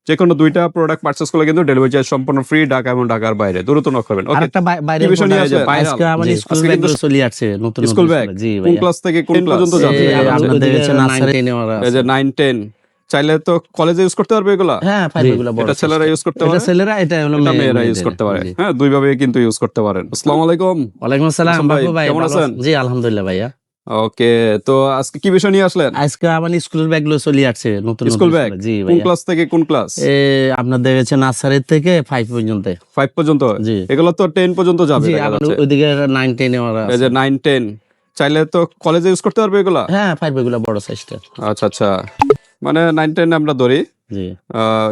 যে কোনো দুইটা প্রোডাক্ট পারচেজ করলে কিন্তু ডেলিভারি চার্জ সম্পূর্ণ ফ্রি, ঢাকা এবং ঢাকার বাইরে দ্রুত নক করবেন। ওকে, আরেকটা বাইরে বিষয় নিয়ে আসবে আজকে আমার স্কুল ব্যাগ চলে আসছে, নতুন স্কুল ব্যাগ জি কোন ভাই ক্লাস থেকে কোন পর্যন্ত যাবে? আপনাদের হচ্ছে নার্সারি নেওয়া এই যে 9 10 চাইলে তো কলেজে ইউজ করতে পারবে এগুলা। হ্যাঁ, ফাইভ এগুলো বড় এটা ছেলেরা ইউজ করতে পারে, এটা ছেলেরা, এটা হলো মেয়েরা ইউজ করতে পারে। হ্যাঁ, দুই ভাবে কিন্তু ইউজ করতে পারেন। আসসালামু আলাইকুম। ওয়ালাইকুম আসসালাম বাবু ভাই, কেমন আছেন? জি আলহামদুলিল্লাহ ভাইয়া। ওকে, তো আজকে কি বিষয় নিয়ে আসলেন? আজকে আমার স্কুলের ব্যাগগুলো চলে আসছে, নতুন স্কুল ব্যাগ জি কোন ভাইয়া। ক্লাস থেকে কোন ক্লাস? আপনাদের হচ্ছে নার্সারি থেকে 5 পর্যন্ত। 5 পর্যন্ত? জি, এগুলো তো 10 পর্যন্ত যাবে। জি আমার ওইদিকে 9 10 এই যে 9 10 চাইলে তো কলেজে ইউজ করতে পারবে এগুলা। হ্যাঁ, 5 এগুলো বড় সাইজটা। আচ্ছা আচ্ছা, মানে 9 10 আমরা ধরি, জি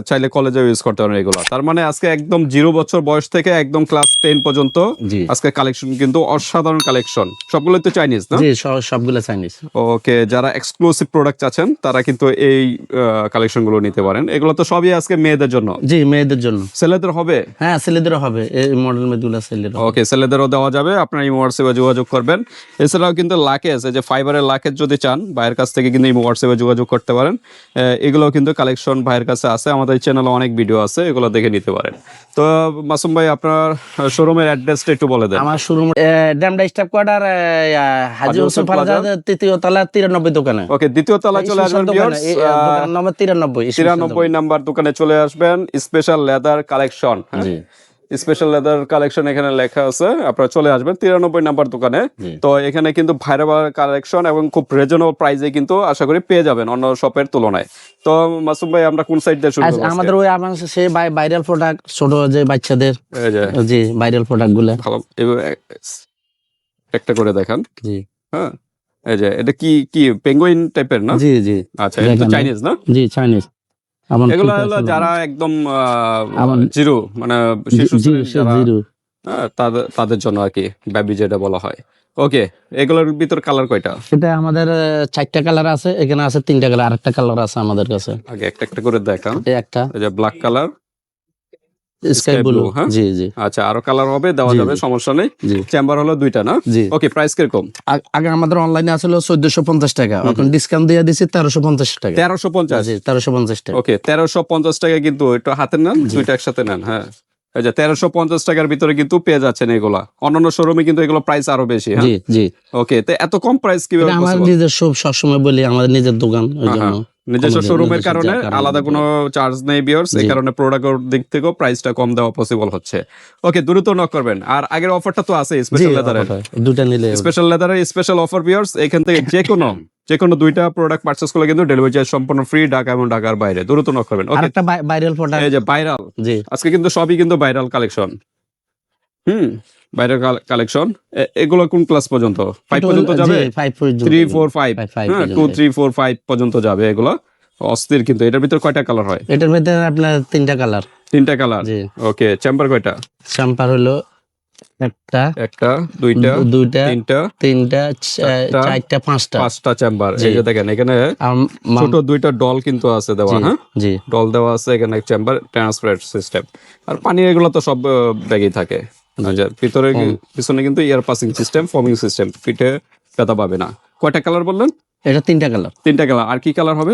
চাইলে কলেজে ইউজ করতে পারেন এগুলো। তার মানে আজকে একদম 0 বছর বয়স থেকে একদম ক্লাস 10 পর্যন্ত জি আজকে কালেকশন কিন্তু অসাধারণ কালেকশন। সবগুলো তো চাইনিজ না? জি, সবগুলো চাইনিজ। ওকে, যারা এক্সক্লুসিভ প্রোডাক্ট আছেন তারা কিন্তু এই কালেকশন গুলো নিতে পারেন। এগুলো তো সবই আজকে মেয়েদের জন্য। জি, মেয়েদের জন্য। ছেলেদের হবে? হ্যাঁ, ছেলেদেরও হবে, এই মডেল মেয়েগুলো ছেলেদের। ওকে, ছেলেদেরও দেওয়া যাবে। আপনার এই হোয়াটসঅ্যাপে যোগাযোগ করবেন। এছাড়াও কিন্তু লাকেজ, এই যে ফাইবারের লাকেজ যদি চান ভাইয়ের কাছ থেকে কিন্তু এই হোয়াটসঅ্যাপে যোগাযোগ করতে পারেন। এগুলো কিন্তু কালেকশন ভাইয়ের কাছে আছে, আমাদের চ্যানেলে অনেক ভিডিও আছে, এগুলো দেখে নিতে পারেন। তো মাসুম ভাই, আপনার শোরুমের অ্যাড্রেসটা একটু বলে দেন। আমার শোরুম ড্যামডা স্টাফ কোয়ার্টার, হাজী হোসেন প্লাজা, 3য় তলা 93 দোকানে। ওকে, দ্বিতীয় তলায় চলে আসবেন ভিউয়ার্স, দোকান নম্বর 93 নাম্বার দোকানে চলে আসবেন। স্পেশাল লেদার কালেকশন, জি স্পেশাল লেদার কালেকশন এখানে লেখা আছে, আপনারা চলে আসবেন 93 নাম্বার দোকানে। তো এখানে কিন্তু ভাইরাল কালেকশন এবং খুব রিজনেবল প্রাইসে কিন্তু আশা করি পেয়ে যাবেন অন্য শপের তুলনায়। তো মাসুম ভাই, আমরা কোন সাইড দিয়ে শুরু করব? আমাদের ওই আমার সেই ভাইরাল প্রোডাক্ট, ছোট যে বাচ্চাদের, জি ভাইরাল প্রোডাক্ট গুলো ভালো একটা করে দেখান। জি হ্যাঁ, এই যে এটা কি কি পেঙ্গুইন টাইপের না? জি জি, আচ্ছা, এটা তো চাইনিজ না? জি চাইনিজ। এগুলো হলো যারা একদম জিরো, মানে শিশু যারা, তাদের জন্য আর কি, বেবি যেটা বলা হয়। ওকে, এগুলোর ভিতর কালার কয়টা? এটা আমাদের 4টা কালার আছে, এখানে আছে 3টা কালার, আরেকটা কালার আছে আমাদের কাছে। আগে একটা একটা করে দেখান। একটা এই যে ব্ল্যাক কালার, স্কাই ব্লু। হ্যাঁ জি জি, আচ্ছা, আরো কালার হবে, দেওয়া যাবে, সমস্যা নেই। চেম্বার হলো 2টা না? জি। ওকে, প্রাইস কিরকম? আগে আমাদের অনলাইনে আসলে 1450 টাকা, এখন ডিসকাউন্ট দিয়ে দিছি 1350 টাকা। 1350? জি 1350 টাকা। ওকে, 1350 টাকা কিন্তু একটু হাতে নেন, দুইটা একসাথে নেন। হ্যাঁ, এই যে 1350 টাকার ভিতরে কিন্তু পেয়ে যাচ্ছেন এগুলা। অন্যান্য শোরুমে কিন্তু এগুলো প্রাইস আরো বেশি। জি জি, ওকে, তো এত কম প্রাইস কিভাবে? আমার নিজের সবসময় বলি, আমাদের নিজের দোকান, ওই জন্য নিজস্ব শোরুমের কারণে আলাদা কোনো চার্জ নেই ভিউয়ার্স, এই কারণে প্রোডাক্টের দিক থেকেও প্রাইসটা কম দেওয়া পসিবল হচ্ছে। ওকে, দ্রুত নক করবেন। আর আগের অফারটা তো আছে স্পেশাল লেদারের, দুটো নিলে স্পেশাল লেদারের স্পেশাল অফার ভিউয়ার্স। এখান থেকে যে কোনো দুইটা প্রোডাক্ট পারচেজ করলে কিন্তু ডেলিভারি চার্জ সম্পূর্ণ ফ্রি, ঢাকা এবং ঢাকার বাইরে। দ্রুত নক করবেন। ওকে, আরেকটা ভাইরাল প্রোডাক্ট, এই যে ভাইরাল, জি আজকে কিন্তু সবই কিন্তু ভাইরাল কালেকশন। Viral collection. এগুলো কোন ক্লাস পর্যন্ত? 5 পর্যন্ত যাবে? 5 পর্যন্ত, 3 4 5, হ্যাঁ 2 3 4 5 পর্যন্ত যাবে এগুলো। অস্থির কিন্তু। এটার ভিতর কয়টা কালার হয়? এটার মধ্যে আপনার 3টা কালার। 3টা কালার? জি। ওকে, চেম্বার কয়টা? চেম্বার হলো একটা, দুইটা, তিনটা, 4টা, 5টা চেম্বার। এই যে দেখেন এখানে ছোট 2টা ডল কিন্তু আছে দেওয়া। হ্যাঁ জি, ডল দেওয়া আছে এখানে, চেম্বার, ট্রান্সপারেন্ট সিস্টেম। আর পানি এগুলো তো সব ব্যাগেই থাকে। ভিতরে পিছনে কিন্তু air passing system, forming system, পিঠে ব্যথা পাবে না। কয়টা কালার বললেন? এটা 3টা কালার। 3টা কালার। আর কি কালার হবে?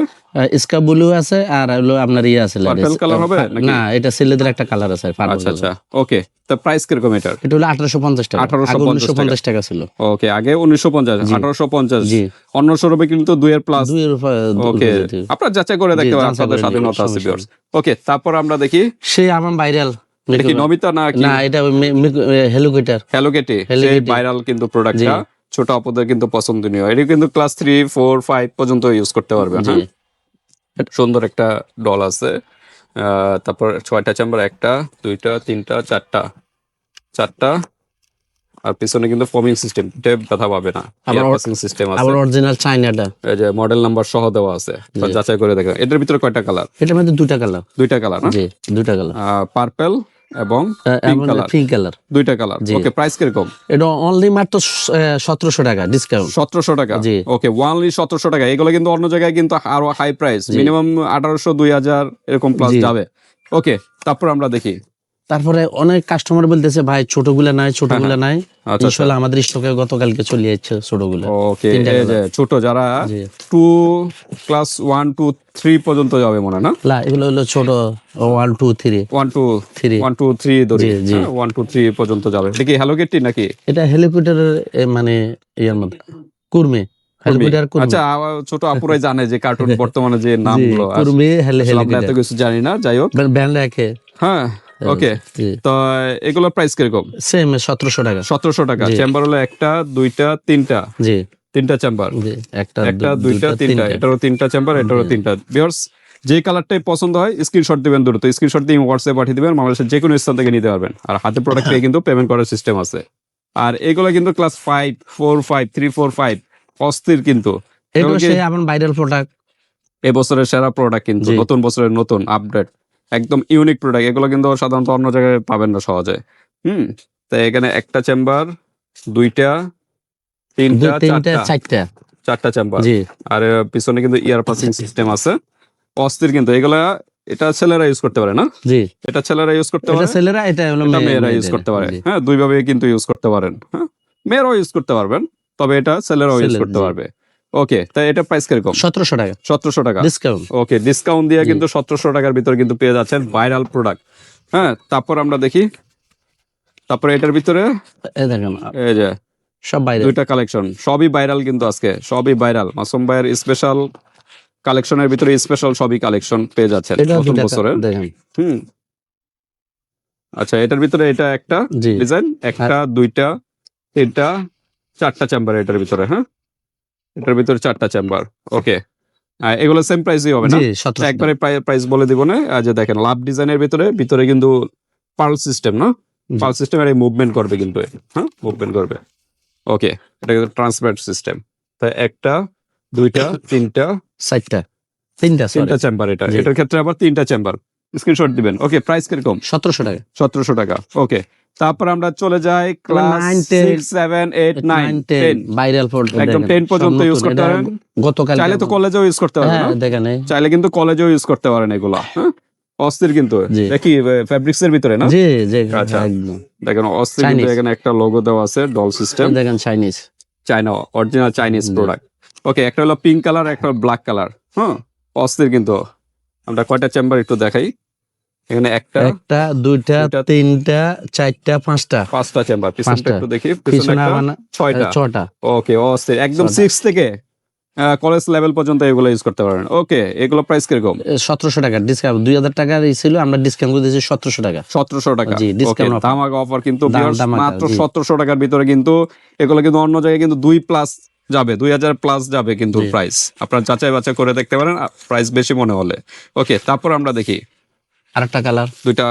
স্কাই ব্লু আছে, আর হলো আপনার আছে পার্পল কালার হবে নাকি? না, এটা ছেলেদের একটা কালার আছে। আচ্ছা আচ্ছা, ওকে। তো প্রাইস কিরকম এটার? এটা হলো 1850 টাকা। 1850 টাকা ছিল। ওকে, আগে 1950, 1850। জি, অন্য শোরুমে কিন্তু 2 এর প্লাস। ওকে, আপনারা যাচাই করে দেখতে পারেন, আপনাদের স্বাধীনতা আছে ভিউয়ার্স। ওকে, তারপর আমরা দেখি সেই আমার ভাইরাল, এটা কি নবিতা না কি? না, এটা হ্যালো কিটি, সেই ভাইরাল কিন্তু প্রোডাক্টটা ছোট আপুদের কিন্তু পছন্দনীয়। এটা কিন্তু ক্লাস 3 4 5 পর্যন্ত ইউজ করতে পারবেন। হ্যাঁ, সুন্দর একটা ডল আছে। তারপর 6টা চেম্বার, 1টা 2টা 3টা 4টা, আর পিছনে কিন্তু ফর্মিং সিস্টেম, এটা ব্যথা পাবে না। সিস্টেম আছে, আবার অরিজিনাল চাইনাটা, এই যে মডেল নাম্বার সহ দেওয়া আছে, যাচাই করে দেখেন। এটার ভিতরে কয়টা কালার? এটার মধ্যে 2টা কালার। 2টা কালার না? জি, 2টা কালার, পার্পল এবং পিঙ্ক কালার। 2টা কালার। ওকে, প্রাইস কিরকম? এটা অনলি মাত্র 1700 টাকা ডিসকাউন্ট। 1700 টাকা? ওকে, অনলি 1700 টাকা। এগুলো কিন্তু অন্য জায়গায় কিন্তু আরো হাই প্রাইস, মিনিমাম 1800 2000 এরকম প্লাস যাবে। ওকে, তারপর আমরা দেখি তারপরে অনেক কাস্টমার বলতেছে ভাই ছোটগুলা নাই, ছোটগুলা নাই। আচ্ছা। ইনশাআল্লাহ আমাদের স্টকে গতকালকে চলে যাচ্ছে ছোটগুলা। ওকে, তিনটা এই যে ছোট যারা জি। 2 ক্লাস 1 2 3 পর্যন্ত যাবে মনে হয় না? না, এগুলো হলো ছোট 1 2 3 1 2 3 1 2 3 ধরি, জি, জি। 1 2 3 পর্যন্ত যাবে। এটা কি হ্যালো কিটি নাকি এটা হেলিকপ্টারের মানে ইয়ার মধ্যে কুরমে, হেলিকপ্টার কুরমে। আচ্ছা, ছোট আপুরাই জানে যে কার্টুন বর্তমানে যে জি, নামগুলো আর কুরমে আসলে আমরা এত হেলিকপ্টার কিছু জানি না, যাই হোক। ব্যান্ড রাখে। হ্যাঁ, ওকে। জি, তো এগুলোর প্রাইস কিরকম? সেম 1700 টাকা। 1700 টাকা। জি। চেম্বার হলো একটা, দুইটা, তিনটা, জি, তিনটা চেম্বার, জি, একটা একটা, দুইটা, তিনটা, এটারও তিনটা চেম্বার, এটারও তিনটা। ভিউয়ার্স, যে কালারটাই পছন্দ হয় স্ক্রিনশট দিবেন, দ্রুত স্ক্রিনশট দিয়ে হোয়াটসঅ্যাপে পাঠিয়ে দিবেন, বাংলাদেশের যে কোনো স্থান থেকে নিতে পারবেন। আর হাতে প্রোডাক্ট পেয়ে কিন্তু পেমেন্ট করার সিস্টেম আছে। আর এগুলো কিন্তু ক্লাস 5 4 5 3 4 5 অস্থির কিন্তু। এটা এগুলো কি সে আমার ভাইরাল প্রোডাক্ট। এবছরের সেরা প্রোডাক্ট কিন্তু, জি। নতুন বছরের নতুন আপডেট, একদম ইউনিক প্রোডাক্ট। এগুলো কিন্তু সাধারণত অন্য জায়গায় পাবেন না সহজে। তাই এখানে একটা চেম্বার, দুইটা, তিনটা, তিনটা, চারটা, 4টা চেম্বার। জি, আর পিছনে কিন্তু ইয়ার পাসিং সিস্টেম আছে, অস্থির কিন্তু। এগুলা এটা ছেলেরা ইউজ করতে পারে না, জি। এটা ছেলেরা ইউজ করতে এটা পারে, ছেলেরা, এটা হলো এটা মেয়েরা ইউজ মেয়েদের। করতে পারে। জি। হ্যাঁ, দুইভাবে কিন্তু ইউজ করতে পারেন। হ্যাঁ, মেয়েরাও ইউজ করতে পারবেন, তবে এটা ছেলেরাও ইউজ ছেলের, করতে জি। পারবে। ওকে, তাই এটা প্রাইস কিরকম? 1700 টাকা 1700 টাকা। ডিসকাউন্ট। ওকে, ডিসকাউন্ট দিয়ে জি। কিন্তু 1700 টাকার ভিতরে কিন্তু পেয়ে যাচ্ছেন ভাইরাল প্রোডাক্ট। হ্যাঁ, তারপর আমরা দেখি, তারপরে এটার ভিতরে এই দেখেন এই যে সব বাইরে। দুইটা কালেকশন, সবই ভাইরাল কিন্তু আজকে, সবই ভাইরাল। মাসুম ভাইয়ের স্পেশাল কালেকশনের ভিতরে স্পেশাল সবই কালেকশন পেয়ে যাচ্ছেন এটা নতুন দুইটা বছরের। দেখেন। হুম, আচ্ছা, এটার ভিতরে এটা একটা জি। ডিজাইন, একটা, দুইটা, তিনটা, 4টা চেম্বার এটার ভিতরে। হ্যাঁ, এটার ভিতরে 4টা চেম্বার। ওকে, এগুলো সেম প্রাইসই হবে না? জি, 1700 একবারে প্রাইস বলে দিব না। যে দেখেন লাভ ডিজাইনের ভিতরে ভিতরে কিন্তু পার্ল সিস্টেম না, জি। পার্ল সিস্টেম আর মুভমেন্ট করবে কিন্তু, হ্যাঁ, মুভমেন্ট করবে। ওকে, এটা কিন্তু ট্রান্সপারেন্ট সিস্টেম। তাই একটা, দুইটা, তিনটা, চারটা, তিনটা চেম্বার। এটা জি। এটার ক্ষেত্রে আবার 3টা চেম্বার। স্ক্রিনশট দিবেন। ওকে, প্রাইস কিরকম? 1700 টাকা 1700 টাকা। ওকে, তারপর আমরা চলে যাই ক্লাস 9, 10, 6 7 8 9 10, ভাইরাল প্রোডাক্ট একদম 10 পর্যন্ত ইউজ করতে পারেন। গতকাল চাইলে তো কলেজেও ইউজ করতে পারবেন। হ্যাঁ, দেখেন এই। চাইলে কিন্তু কলেজেও ইউজ করতে পারেন এগুলা। হ্যাঁ, অস্থির কিন্তু। জি। দেখি ফেব্রিক্স এর ভিতরে না? জি, জি, আচ্ছা। একদম। দেখেন অস্থির কিন্তু। Chinese। এখানে একটা লোগো দেওয়া আছে, ডল সিস্টেম, এই দেখেন চাইনিজ। চায়না, অরিজিনাল চাইনিজ জি। প্রোডাক্ট। ওকে, একটা হলো পিঙ্ক কালার, একটা ব্ল্যাক কালার। হ্যাঁ, অস্থির কিন্তু। আমরা কয়টা চেম্বার একটু দেখাই। এখানে একটা, একটা, দুইটা, দুইটা, তিনটা, চারটা, পাঁচটা। 5টা চেম্বার। পিছনটা পাঁচটা। একটু দেখি, পিছনে পিছনে একটা, আবার না, 6টা। 6টা। ওকে, অস্থির একদম। 6টা। 6 থেকে কলেজ লেভেল পর্যন্ত এগুলো ইউজ করতে পারেন। ওকে, এগুলো প্রাইস কিরকম? 1700 টাকা ডিসকাউন্ট। 2000 টাকার ছিল, আমরা ডিসকাউন্ট করে দিয়েছি 1700 টাকা। 1700 টাকা। জি, ওকে, discount offer। ধামাকা অফার কিন্তু দাম- দামাকা, মাত্র জি। 1700 টাকার ভিতরে কিন্তু এগুলো কিন্তু অন্য জায়গায় কিন্তু 2 প্লাস যাবে, 2000 প্লাস যাবে কিন্তু জি। প্রাইস। আপনারা যাচাই বাছাই করে দেখতে পারেন প্রাইস বেশি মনে হলে। ওকে, তারপর আমরা দেখি আরেকটা কালার। দুইটা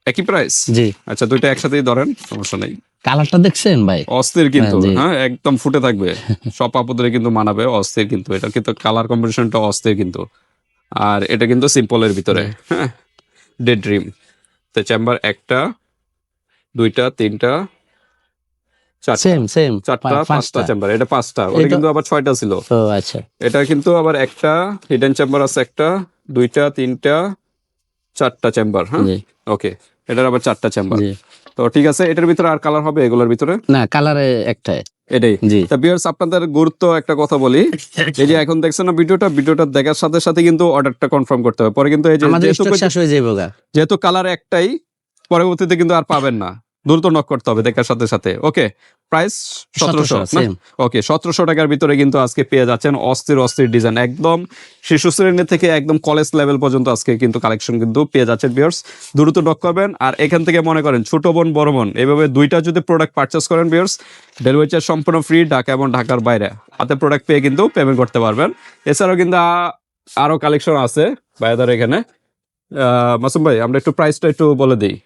একই প্রাইস। জি, আচ্ছা, দুইটা একসাথেই ধরেন, সমস্যা নেই। কালারটা দেখছেন ভাই? অস্থির কিন্তু। হ্যাঁ, জি। হ্যাঁ, একদম ফুটে থাকবে, সব আপুদের কিন্তু মানাবে। অস্থির কিন্তু, এটা কিন্তু কালার কম্বিনেশনটা অস্থির কিন্তু। আর এটা কিন্তু সিম্পলের ভিতরে। হ্যাঁ, ডে ড্রিম। তো চেম্বার একটা, দুইটা, তিনটা, চারটা, সেম 4টা, 5টা পাঁচটা। চেম্বার। এটা 5টা, ওটা এটা- কিন্তু আবার 6টা ছিল। ও আচ্ছা। এটা কিন্তু আবার একটা হিডেন চেম্বার আছে, একটা, দুইটা, তিনটা, 4টা চেম্বার। হ্যাঁ, জি, ওকে, এটার আবার 4টা চেম্বার। জি। তো ঠিক আছে, এটার ভিতরে আর কালার হবে এগুলোর ভিতরে? না, কালারে একটাই। এটাই। জি। তা ভিউয়ার্স, আপনাদের গুরুত্ব একটা কথা বলি, এই যে এখন দেখছেন না ভিডিওটা দেখার সাথে সাথে কিন্তু অর্ডারটা কনফার্ম করতে হবে। পরে কিন্তু এই যে আমাদের স্টক শেষ হয়ে যাবে গা। যেহেতু কালার একটাই, পরবর্তীতে কিন্তু আর পাবেন না, দ্রুত নক করতে হবে দেখার সাথে সাথে। ওকে, প্রাইস 1700 না? same। ওকে, 1700 টাকার ভিতরে কিন্তু আজকে পেয়ে যাচ্ছেন অস্থির অস্থির ডিজাইন, একদম শিশু শ্রেণী থেকে একদম কলেজ লেভেল পর্যন্ত আজকে কিন্তু কালেকশন কিন্তু পেয়ে যাচ্ছেন ভিউয়ার্স। দ্রুত নক করবেন। আর এখান থেকে মনে করেন ছোট বোন বড় বোন এইভাবে দুইটা যদি প্রোডাক্ট পারচেস করেন ভিউয়ার্স, ডেলিভারি চার্জ সম্পূর্ণ ফ্রি, ঢাকা এবং ঢাকার বাইরে হাতে প্রোডাক্ট পেয়ে কিন্তু পেমেন্ট করতে পারবেন। এছাড়াও কিন্তু আরো কালেকশন আছে ভাইয়াদের এখানে। মাসুম ভাই, আমরা একটু প্রাইসটা একটু বলে দিই।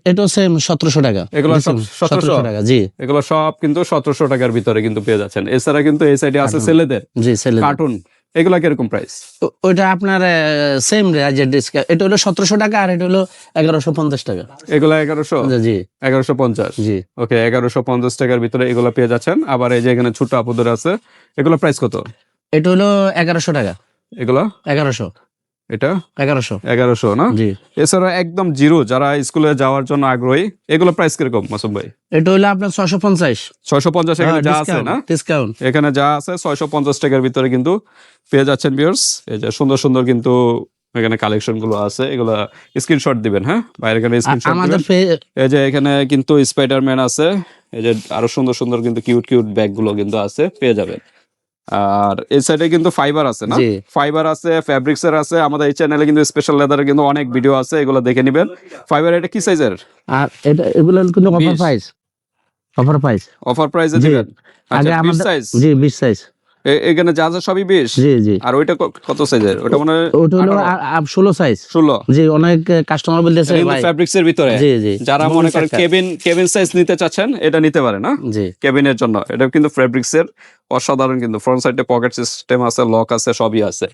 এটাও সেম 1700 টাকা। এগুলো সব 1700 টাকা। জি, এগুলো সব কিন্তু 1700 টাকার ভিতরে কিন্তু পেয়ে যাচ্ছেন। এছাড়া কিন্তু এই সাইডে আছে ছেলেদের জি, ছেলে। কার্টুন, এগুলা কিরকম প্রাইস? ওইটা আপনার সেম রেঞ্জ ডিসকাউন্ট। এটা হলো 1700 টাকা, আর এটা হলো 1150 টাকা। এগুলা 1100, জি, 1150। জি। ওকে, 1150 টাকার ভিতরে এগুলো পেয়ে যাচ্ছেন। আবার এই যে এখানে ছোট আপুদের আছে, এগুলো প্রাইস কত? এটা হলো 1100 টাকা। এগুলো 1100। এটা 1100 1100 না? জি। এছাড়া একদম জিরো যারা স্কুলে যাওয়ার জন্য আগ্রহী, এগুলো প্রাইস কিরকম মাসুম ভাই? এটা হলো আপনার 650 650 এখানে যা আছে না, ডিসকাউন্ট এখানে যা আছে 650 টাকার ভিতরে কিন্তু পেয়ে যাচ্ছেন ভিউয়ার্স। এই যে সুন্দর সুন্দর কিন্তু এখানে কালেকশন গুলো আছে, এগুলা স্ক্রিনশট দিবেন। হ্যাঁ, বাইরে এখানে স্ক্রিনশট আমাদের দিবেন। এই যে এখানে কিন্তু স্পাইডারম্যান আছে, এই যে আরো সুন্দর সুন্দর কিন্তু কিউট কিউট ব্যাগ গুলো কিন্তু আছে, পেয়ে যাবেন। আর এই সাইডে কিন্তু ফাইবার আছে না, জি। ফাইবার আছে, ফ্যাব্রিক্স এর আছে। আমাদের এই চ্যানেলে কিন্তু স্পেশাল লেদারের কিন্তু অনেক ভিডিও আছে, এগুলো দেখে নেবেন। ফাইবার এটা কি সাইজের? আর এটা এগুলো কিন্তু offer 20 price, offer price offer প্রাইসে জি। দিবেন? আগে আচ্ছা, 20 আমাদের সাইজ। জি 20 সাইজ। এখানে যা যা সবই 20। জি জি। আর ওইটা কত সাইজের? ওটা মনে হয় ওটা হলো 16 সাইজ। 16। জি, অনেক কাস্টমার বলতেছে কিন্তু ভাই ফ্যাব্রিক্স এর ভিতরে জি জি। যারা মনে করেন কেবিন সাইজ নিতে চাচ্ছেন, এটা নিতে পারেন না জি। কেবিনের জন্য। এটা কিন্তু ফ্যাব্রিক্স এর অসাধারণ, কিন্তু ফ্রন্ট সাইডে পকেট সিস্টেম আছে, লক আছে, সবই আছে।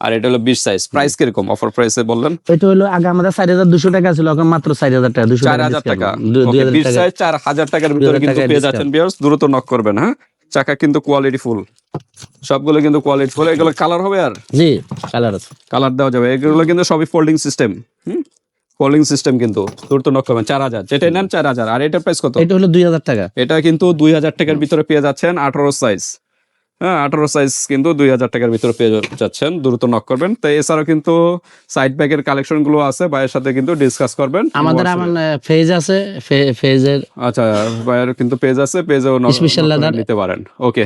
আর এটা হলো 20 সাইজ। প্রাইস কিরকম অফার প্রাইসে বললেন? এটা হলো আগে আমাদের 4200 টাকা ছিল, এখন মাত্র 4000 টাকা, 200 টাকা 4000 টাকা। 2000 20 টাকা। সাইজ 4000 টাকার ভিতরে 2000 কিন্তু টাকায় পেয়ে যাচ্ছেন ভিউয়ার্স। দ্রুত নক করবেন। হ্যাঁ, চাকা কিন্তু কোয়ালিটি ফুল, সবগুলো কিন্তু কোয়ালিটি ফুল। এগুলো কালার হবে, আর জি কালার আছে। কালার দেওয়া যাবে। এগুলো কিন্তু সবই ফোল্ডিং সিস্টেম। ফোল্ডিং সিস্টেম কিন্তু দ্রুত নক করবেন। 4000 যেটা নেন 4000। আর এটার প্রাইস কত? এটা হলো 2000 টাকা। এটা কিন্তু 2000 টাকার ভিতরে পেয়ে যাচ্ছেন, 18 সাইজ। হ্যাঁ, 18 সাইজ কিন্তু 2000 টাকার ভিতরে পেয়ে যাচ্ছেন, দ্রুত নক করবেন। তো এছাড়াও কিন্তু সাইড ব্যাগের কালেকশন গুলো আছে, ভাইয়ের সাথে কিন্তু ডিসকাস করবেন। আমাদের পেজ আছে, পেজের আচ্ছা, ভাইয়ের কিন্তু পেজ আছে, পেজেও Special leather নিতে পারেন। ওকে,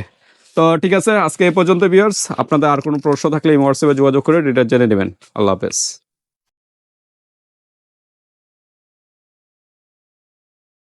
তো ঠিক আছে, আজকে এই পর্যন্ত ভিউয়ার্স। আপনাদের আর কোনো প্রশ্ন থাকলে এই হোয়াটসঅ্যাপে যোগাযোগ করে ডিটেইলস জেনে নেবেন। আল্লাহ হাফেজ।